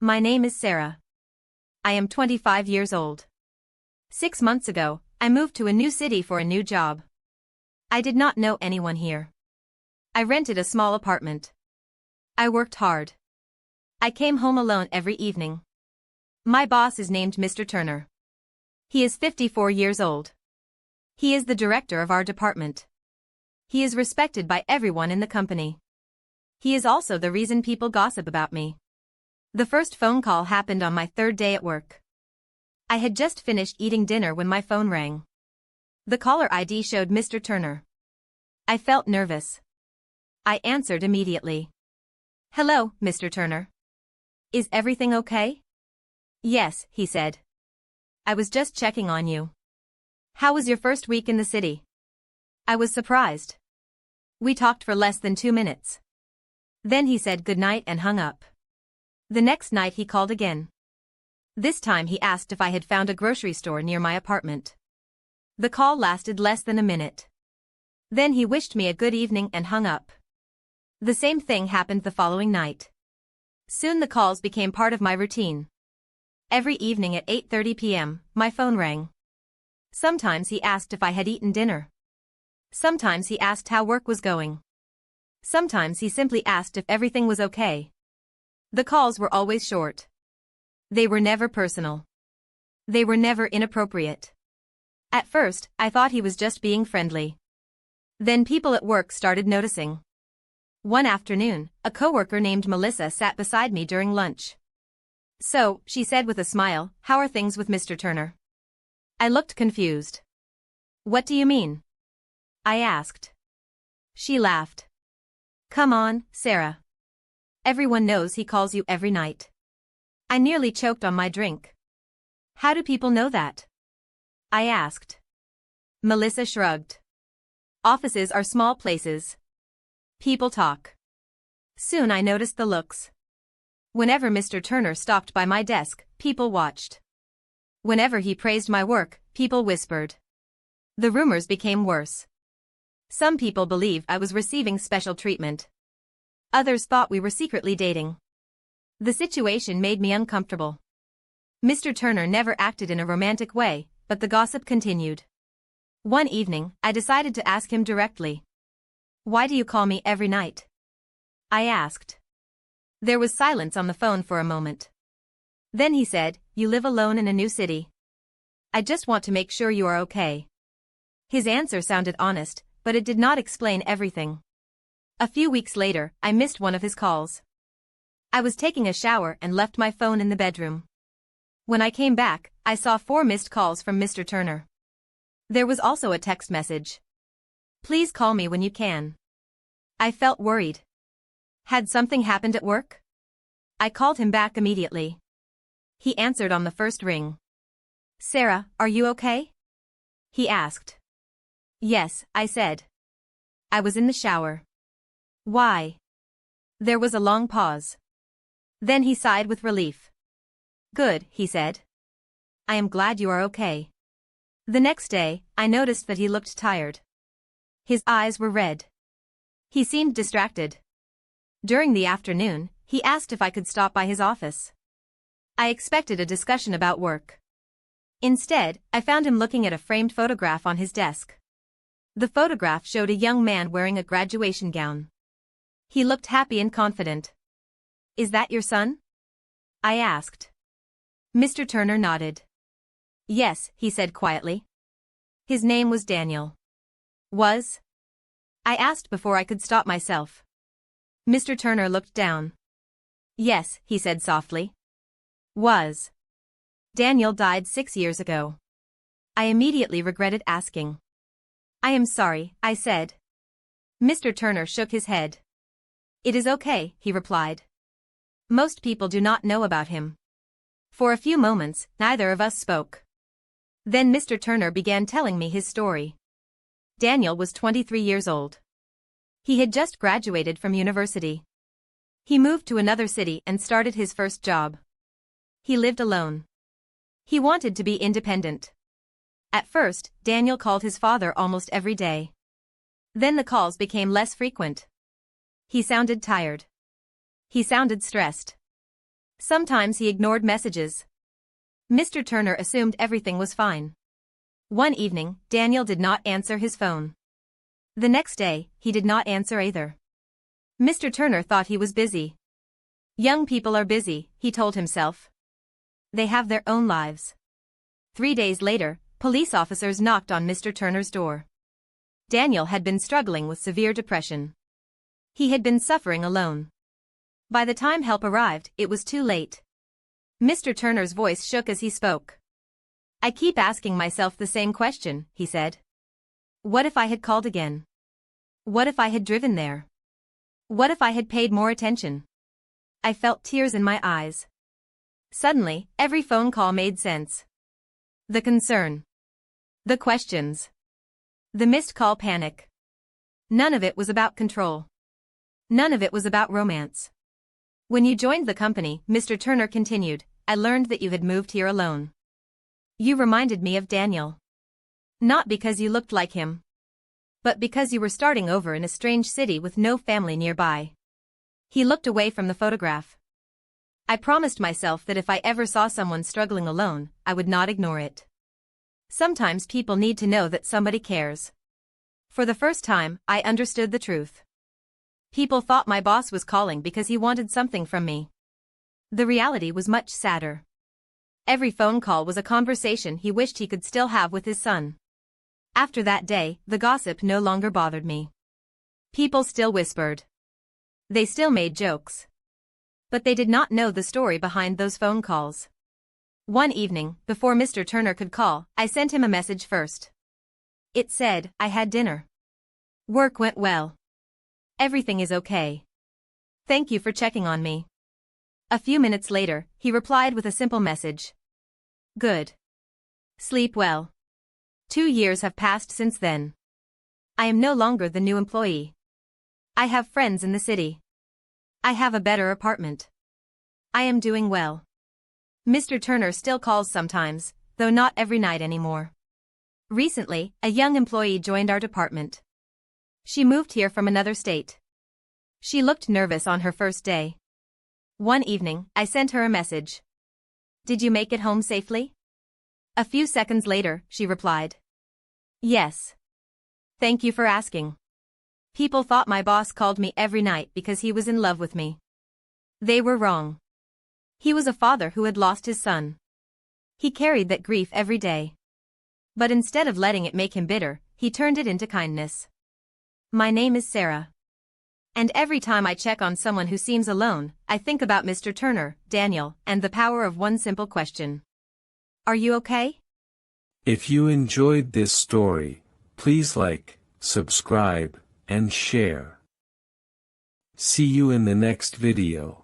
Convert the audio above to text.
My name is Sarah. I am 25 years old. 6 months ago, I moved to a new city for a new job. I did not know anyone here. I rented a small apartment. I worked hard. I came home alone every evening. My boss is named Mr. Turner. He is 54 years old. He is the director of our department. He is respected by everyone in the company. He is also the reason people gossip about me. The first phone call happened on my 3rd day at work. I had just finished eating dinner when my phone rang. The caller ID showed Mr. Turner. I felt nervous. I answered immediately. Hello, Mr. Turner. Is everything okay? Yes, he said. I was just checking on you. How was your first week in the city? I was surprised. We talked for less than 2 minutes. Then he said goodnight and hung up. The next night he called again. This time he asked if I had found a grocery store near my apartment. The call lasted less than a minute. Then he wished me a good evening and hung up. The same thing happened the following night. Soon the calls became part of my routine. Every evening at 8:30 p.m., my phone rang. Sometimes he asked if I had eaten dinner. Sometimes he asked how work was going. Sometimes he simply asked if everything was okay. The calls were always short. They were never personal. They were never inappropriate. At first, I thought he was just being friendly. Then people at work started noticing. One afternoon, a coworker named Melissa sat beside me during lunch. So, she said with a smile, "How are things with Mr. Turner?" I looked confused. "What do you mean?" I asked. She laughed. "Come on, Sarah. Everyone knows he calls you every night." I nearly choked on my drink. "How do people know that?" I asked. Melissa shrugged. "Offices are small places. People talk." Soon I noticed the looks. Whenever Mr. Turner stopped by my desk, people watched. Whenever he praised my work, people whispered. The rumors became worse. Some people believed I was receiving special treatment. Others thought we were secretly dating. The situation made me uncomfortable. Mr. Turner never acted in a romantic way, but the gossip continued. One evening, I decided to ask him directly. "Why do you call me every night?" I asked. There was silence on the phone for a moment. Then he said, "You live alone in a new city. I just want to make sure you are okay." His answer sounded honest, but it did not explain everything. A few weeks later, I missed one of his calls. I was taking a shower and left my phone in the bedroom. When I came back, I saw 4 missed calls from Mr. Turner. There was also a text message. "Please call me when you can." I felt worried. Had something happened at work? I called him back immediately. He answered on the first ring. "Sarah, are you okay?" he asked. "Yes," I said. I was in the shower. "Why?" There was a long pause. Then he sighed with relief. "Good," he said. "I am glad you are okay." The next day, I noticed that he looked tired. His eyes were red. He seemed distracted. During the afternoon, he asked if I could stop by his office. I expected a discussion about work. Instead, I found him looking at a framed photograph on his desk. The photograph showed a young man wearing a graduation gown. He looked happy and confident. "Is that your son?" I asked. Mr. Turner nodded. "Yes," he said quietly. His name was Daniel. "Was?" I asked before I could stop myself. Mr. Turner looked down. "Yes," he said softly. "Was." Daniel died 6 years ago. I immediately regretted asking. "I am sorry," I said. Mr. Turner shook his head. "It is okay," he replied. Most people do not know about him. For a few moments, neither of us spoke. Then Mr. Turner began telling me his story. Daniel was 23 years old. He had just graduated from university. He moved to another city and started his first job. He lived alone. He wanted to be independent. At first, Daniel called his father almost every day. Then the calls became less frequent. He sounded tired. He sounded stressed. Sometimes he ignored messages. Mr. Turner assumed everything was fine. One evening, Daniel did not answer his phone. The next day, he did not answer either. Mr. Turner thought he was busy. Young people are busy, he told himself. They have their own lives. 3 days later, police officers knocked on Mr. Turner's door. Daniel had been struggling with severe depression. He had been suffering alone. By the time help arrived, it was too late. Mr. Turner's voice shook as he spoke. I keep asking myself the same question, he said. What if I had called again? What if I had driven there? What if I had paid more attention? I felt tears in my eyes. Suddenly, every phone call made sense. The concern. The questions. The missed call panic. None of it was about control. None of it was about romance. When you joined the company, Mr. Turner continued, I learned that you had moved here alone. You reminded me of Daniel. Not because you looked like him, but because you were starting over in a strange city with no family nearby. He looked away from the photograph. I promised myself that if I ever saw someone struggling alone, I would not ignore it. Sometimes people need to know that somebody cares. For the first time, I understood the truth. People thought my boss was calling because he wanted something from me. The reality was much sadder. Every phone call was a conversation he wished he could still have with his son. After that day, the gossip no longer bothered me. People still whispered. They still made jokes. But they did not know the story behind those phone calls. One evening, before Mr. Turner could call, I sent him a message first. It said, I had dinner. Work went well. Everything is okay. Thank you for checking on me. A few minutes later, he replied with a simple message. Good. Sleep well. 2 years have passed since then. I am no longer the new employee. I have friends in the city. I have a better apartment. I am doing well. Mr. Turner still calls sometimes, though not every night anymore. Recently, a young employee joined our department. She moved here from another state. She looked nervous on her first day. One evening, I sent her a message. Did you make it home safely? A few seconds later, she replied. Yes. Thank you for asking. People thought my boss called me every night because he was in love with me. They were wrong. He was a father who had lost his son. He carried that grief every day. But instead of letting it make him bitter, he turned it into kindness. My name is Sarah. And every time I check on someone who seems alone, I think about Mr. Turner, Daniel, and the power of one simple question. Are you okay? If you enjoyed this story, please like, subscribe, and share. See you in the next video.